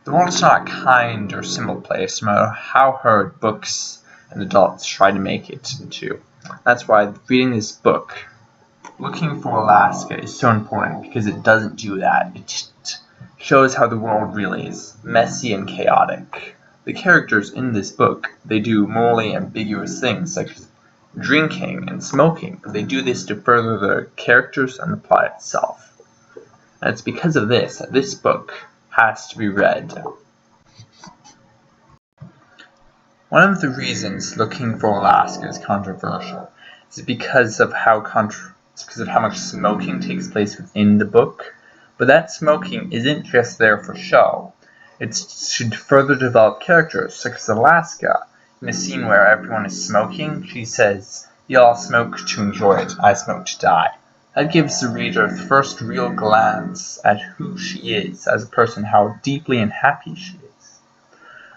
The world's not a kind or simple place, no matter how hard books and adults try to make it into. That's why reading this book, Looking for Alaska, is so important, because it doesn't do that. It just shows how the world really is, messy and chaotic. The characters in this book, they do morally ambiguous things, such as drinking and smoking, but they do this to further the characters and the plot itself. And it's because of this that this book has to be read. One of the reasons Looking for Alaska is controversial is because of how much smoking takes place within the book. But that smoking isn't just there for show. It should further develop characters, such as Alaska. In a scene where everyone is smoking, she says, "You all smoke to enjoy it, I smoke to die." That gives the reader the first real glance at who she is as a person, how deeply unhappy she is.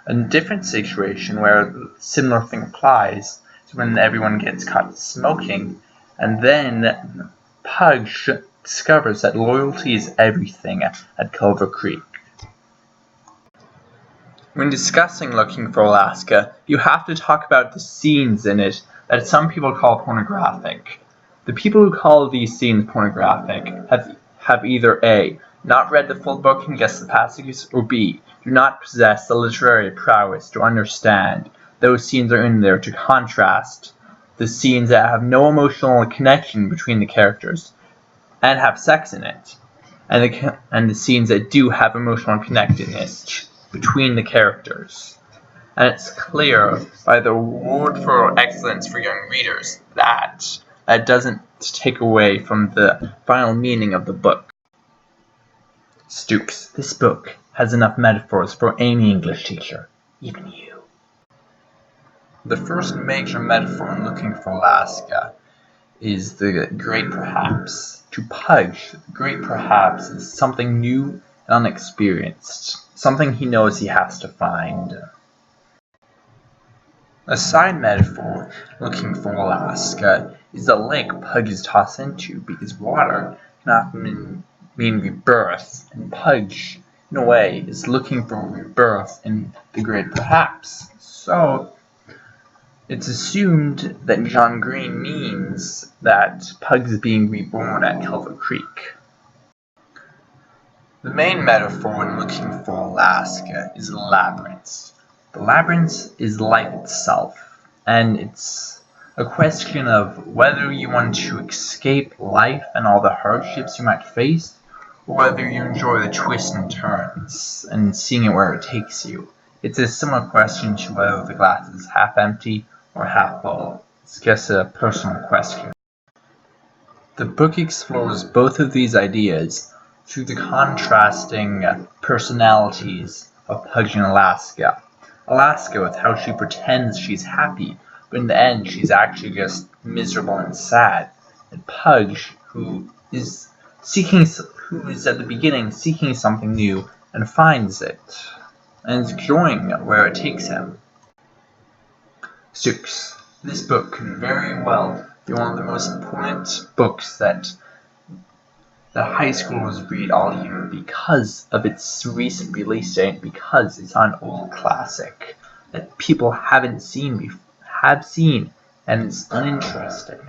A different situation where a similar thing applies is when everyone gets caught smoking, and then Pudge discovers that loyalty is everything at Culver Creek. When discussing Looking for Alaska, you have to talk about the scenes in it that some people call pornographic. The people who call these scenes pornographic have either A, not read the full book and guessed the passages, or B, do not possess the literary prowess to understand those scenes are in there to contrast the scenes that have no emotional connection between the characters and have sex in it, and the scenes that do have emotional connectedness between the characters. And it's clear by the award for excellence for young readers that doesn't take away from the final meaning of the book. Stooks, this book has enough metaphors for any English teacher, even you. The first major metaphor in Looking for Alaska is the Great Perhaps. To Pudge, the Great Perhaps is something new and unexperienced, something he knows he has to find. A side metaphor Looking for Alaska is the lake Pudge is tossed into, because water cannot mean rebirth, and Pudge, in a way, is looking for rebirth in the Great Perhaps. So it's assumed that John Green means that Pudge is being reborn at Culver Creek. The main metaphor in Looking for Alaska is the labyrinth. The labyrinth is life itself, and it's a question of whether you want to escape life and all the hardships you might face, or whether you enjoy the twists and turns and seeing it where it takes you. It's a similar question to whether the glass is half empty or half full. It's just a personal question. The book explores both of these ideas through the contrasting personalities of Pudge and Alaska. Alaska with how she pretends she's happy, but in the end she's actually just miserable and sad. And Pudge, who is at the beginning seeking something new and finds it, and is enjoying where it takes him. Stooks, this book can very well be one of the most important books that high schoolers read all year because of its recent release date, because it's an old classic that people have seen and it's uninteresting.